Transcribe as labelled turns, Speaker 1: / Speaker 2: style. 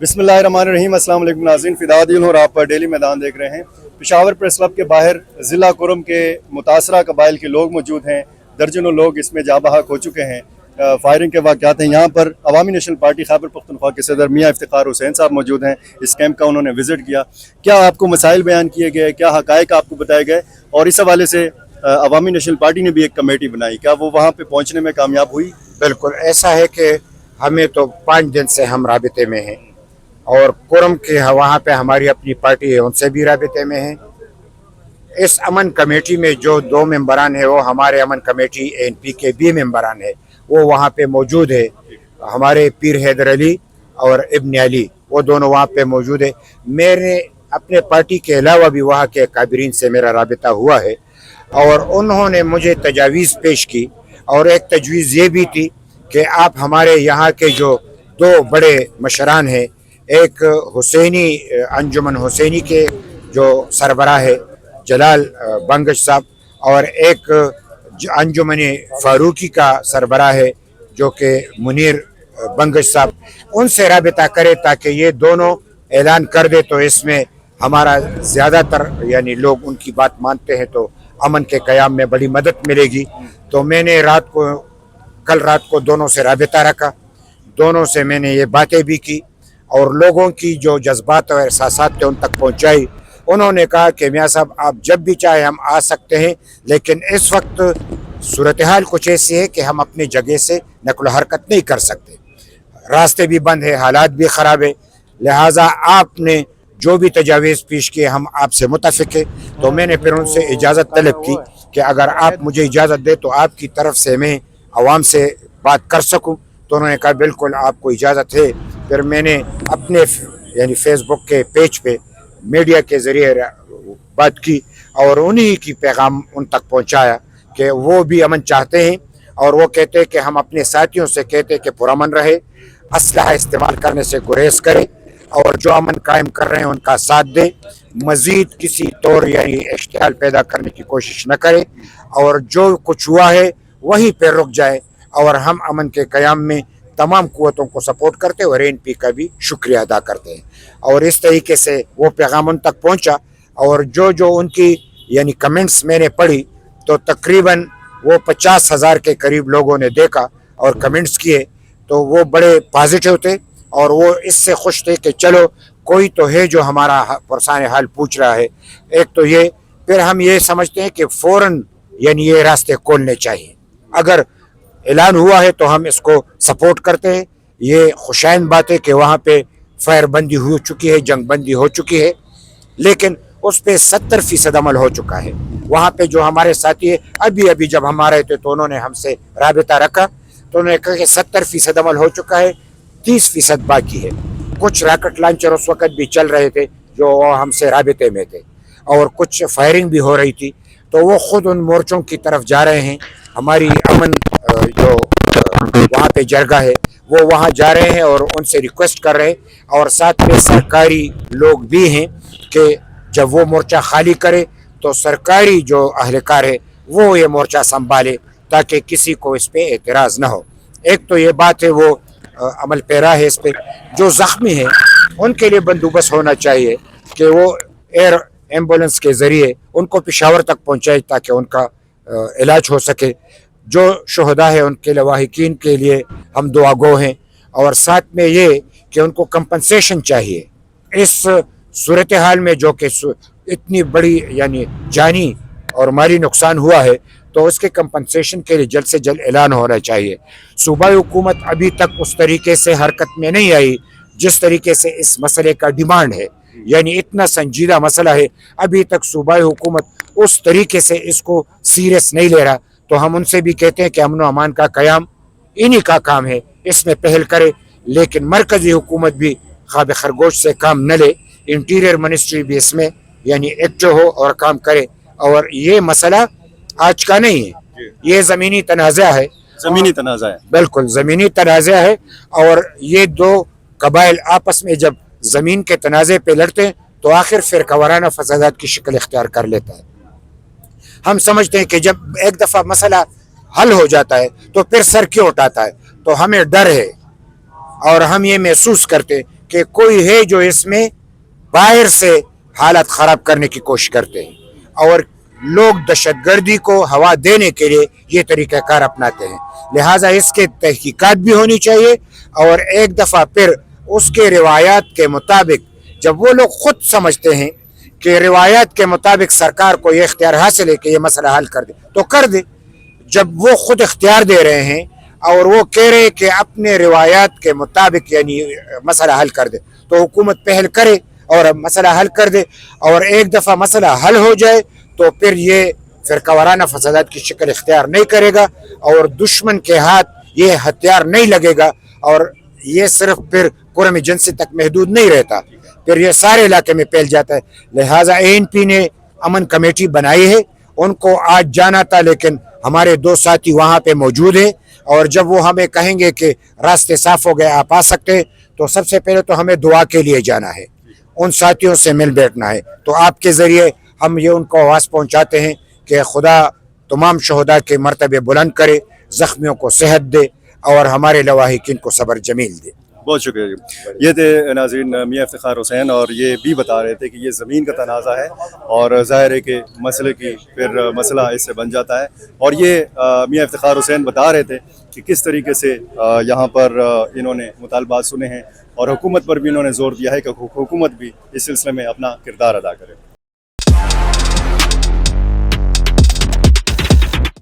Speaker 1: बिस्मिल्लाहिर्रहमानिर्रहीम। अस्सलाम वालेकुम नाज़रीन, फ़िदा दिल हूँ और आप डेली मैदान देख रहे हैं। पेशावर प्रेस क्लब के बाहर ज़िला कुरम के मुतासरा कबाइल के लोग मौजूद हैं। दर्जनों लोग इसमें जा बहक हो चुके हैं। फायरिंग के वाक़यात हैं। यहाँ पर अवामी नेशनल पार्टी खैबर पख्तूनख्वा के सदर मियाँ इफ्तिखार हुसैन साहब मौजूद हैं। इस कैंप का उन्होंने विज़िट किया। क्या आपको मसाइल बयान किए गए, क्या हक़ाइक़ आपको बताए गए, और इस हवाले से अवामी नेशनल पार्टी ने भी एक कमेटी बनाई, क्या वो वहाँ पर पहुँचने में कामयाब हुई?
Speaker 2: बिल्कुल ऐसा है कि हमें तो 5 दिन से हम राबिते में हैं और कुरम के वहाँ पे हमारी अपनी पार्टी है, उनसे भी राबिते में हैं। इस अमन कमेटी में जो 2 मेंबरान है वो हमारे अमन कमेटी ANP के भी मेंबरान है, वो वहाँ पे मौजूद है। हमारे पीर हैदर अली और इब्न अली वो दोनों वहाँ पे मौजूद है। मेरे अपने पार्टी के अलावा भी वहाँ के काबिरीन से मेरा राबिता हुआ है और उन्होंने मुझे तजावीज़ पेश की और एक तजवीज़ ये भी थी कि आप हमारे यहाँ के जो 2 बड़े मशरान हैं, एक हुसैनी अंजुमन हुसैनी के जो सरबराह है जलाल बंगश साहब और एक अंजुमन फारूकी का सरबराह है जो कि मुनीर बंगश साहब, उनसे राबिता करे ताकि ये दोनों ऐलान कर दे तो इसमें हमारा ज़्यादातर यानी लोग उनकी बात मानते हैं तो अमन के क़याम में बड़ी मदद मिलेगी। तो मैंने कल रात को दोनों से राबिता रखा, दोनों से मैंने ये बातें भी की और लोगों की जो जज्बात और एहसासात थे उन तक पहुंचाई। उन्होंने कहा कि मियाँ साहब आप जब भी चाहे हम आ सकते हैं, लेकिन इस वक्त सूरत हाल कुछ ऐसी है कि हम अपनी जगह से नकल हरकत नहीं कर सकते, रास्ते भी बंद है, हालात भी ख़राब है, लिहाजा आपने जो भी तजावीज़ पेश किए हम आपसे मुतफ़िक है। तो मैंने फिर उनसे इजाज़त तलब की कि अगर आप मुझे इजाज़त दे तो आपकी तरफ से मैं आवाम से बात कर सकूं। तो उन्होंने कहा बिल्कुल आपको इजाज़त है। फिर मैंने अपने यानी फेसबुक के पेज पे मीडिया के ज़रिए बात की और उन्हीं की पैगाम उन तक पहुंचाया कि वो भी अमन चाहते हैं और वो कहते हैं कि हम अपने साथियों से कहते हैं कि पुरअमन रहे, असलहा इस्तेमाल करने से गुरेज करें और जो अमन कायम कर रहे हैं उनका साथ दें, मज़ीद किसी तौर यानी इश्तिहाल पैदा करने की कोशिश न करें और जो कुछ हुआ है वहीं पर रुक जाए। और हम अमन के क़याम में तमाम क़ुव्वतों को सपोर्ट करते हैं और ANP का भी शुक्रिया अदा करते हैं। और इस तरीके से वो पैगाम उन तक पहुंचा और जो उनकी यानी कमेंट्स मैंने पढ़ी तो तकरीबन वो 50,000 के करीब लोगों ने देखा और कमेंट्स किए, तो वो बड़े पॉजिटिव थे और वो इससे खुश थे कि चलो कोई तो है जो हमारा परेशान हाल पूछ रहा है। एक तो ये, फिर हम ये समझते हैं कि फ़ौरन यानी ये रास्ते खोलने चाहिए। अगर ऐलान हुआ है तो हम इसको सपोर्ट करते हैं। ये खुशाइन बात है कि वहाँ पे फायर बंदी हो चुकी है, जंग बंदी हो चुकी है, लेकिन उस पर 70% अमल हो चुका है। वहाँ पे जो हमारे साथी है अभी जब हम आ रहे थे तो उन्होंने हमसे राबिता रखा तो उन्होंने कहा कि 70% अमल हो चुका है, 30% बाकी है। कुछ रॉकेट लॉन्चर उस वक़्त भी चल रहे थे जो हमसे राबिते में थे और कुछ फायरिंग भी हो रही थी, तो वो ख़ुद उन मोर्चों की तरफ जा रहे हैं। हमारी अमन जो वहाँ पे जरगा है वो वहाँ जा रहे हैं और उनसे रिक्वेस्ट कर रहे हैं और साथ में सरकारी लोग भी हैं कि जब वो मोर्चा खाली करे तो सरकारी जो अहलकार है वो ये मोर्चा संभाले ताकि किसी को इस पर एतराज़ ना हो। एक तो ये बात है वो अमल पैरा है इस पर। जो ज़ख्मी हैं उनके लिए बंदोबस्त होना चाहिए कि वो एयर एम्बुलेंस के ज़रिए उनको पेशावर तक पहुँचाए ताकि उनका इलाज हो सके। जो शुहदा है उनके लवाहिकीन के लिए हम दुआ गो हैं और साथ में ये कि उनको कंपनसेशन चाहिए इस सूरत हाल में जो कि इतनी बड़ी यानी जानी और माली नुकसान हुआ है, तो उसके कंपनसेशन के लिए जल्द से जल्द ऐलान होना चाहिए। सूबाई हुकूमत अभी तक उस तरीके से हरकत में नहीं आई जिस तरीके से इस मसले का डिमांड है, यानी इतना संजीदा मसला है, अभी तक सूबाई हुकूमत उस तरीके से इसको सीरियस नहीं ले रहा। तो हम उनसे भी कहते हैं कि अमन व अमान का क़याम इन्हीं का काम है, इसमें पहल करे, लेकिन मरकज़ी हुकूमत भी ख्वाब खरगोश से काम न ले, इंटीरियर मिनिस्ट्री भी इसमें यानी एक्टिव हो और काम करे। और ये मसला आज का नहीं है, ये ज़मीनी तनाज़ा है,
Speaker 1: ज़मीनी तनाज़ा है,
Speaker 2: बिल्कुल ज़मीनी तनाज़ा है। और ये 2 कबाइल आपस में जब ज़मीन के तनाज़े पे लड़ते हैं तो आखिर फिर वाराना फसादात की शक्ल इख्तियार कर लेता है। हम समझते हैं कि जब एक दफ़ा मसला हल हो जाता है तो फिर सर क्यों उठाता है। तो हमें डर है और हम ये महसूस करते کہ کوئی ہے جو اس میں باہر سے حالت خراب کرنے کی کوشش کرتے ہیں اور لوگ دہشت گردی کو ہوا دینے کے لیے یہ طریقہ کار اپناتے ہیں. لہٰذا اس کے تحقیقات بھی ہونی چاہیے اور ایک دفعہ پھر اس کے روایات کے مطابق جب وہ لوگ خود سمجھتے ہیں کہ روایات کے مطابق سرکار کو یہ اختیار حاصل ہے کہ یہ مسئلہ حل کر دے تو کر دے. جب وہ خود اختیار دے رہے ہیں اور وہ کہہ رہے کہ اپنے روایات کے مطابق یعنی مسئلہ حل کر دے تو حکومت پہل کرے اور مسئلہ حل کر دے. اور ایک دفعہ مسئلہ حل ہو جائے تو پھر یہ فرقہ وارانہ فسادات کی شکل اختیار نہیں کرے گا اور دشمن کے ہاتھ یہ ہتھیار نہیں لگے گا اور یہ صرف پھر قرم جنسی تک محدود نہیں رہتا, پھر یہ سارے علاقے میں پھیل جاتا ہے. لہٰذا ANP نے امن کمیٹی بنائی ہے, ان کو آج جانا تھا لیکن ہمارے 2 ساتھی وہاں پہ موجود ہیں اور جب وہ ہمیں کہیں گے کہ راستے صاف ہو گئے آپ آ سکتے تو سب سے پہلے تو ہمیں دعا کے لیے جانا ہے, ان ساتھیوں سے مل بیٹھنا ہے. تو آپ کے ذریعے ہم یہ ان کو آواز پہنچاتے ہیں کہ خدا تمام شہداء کے مرتبے بلند کرے, زخمیوں کو صحت دے اور ہمارے لواحقین کو صبر جمیل دے.
Speaker 1: بہت شکریہ جی. یہ تھے ناظرین میاں افتخار حسین اور یہ بھی بتا رہے تھے کہ یہ زمین کا تنازع ہے اور ظاہر ہے کہ مسئلے کی پھر مسئلہ اس سے بن جاتا ہے. اور یہ میاں افتخار حسین بتا رہے تھے کہ کس طریقے سے یہاں پر انہوں نے مطالبات سنے ہیں اور حکومت پر بھی انہوں نے زور دیا ہے کہ حکومت بھی اس سلسلے میں اپنا کردار ادا کرے.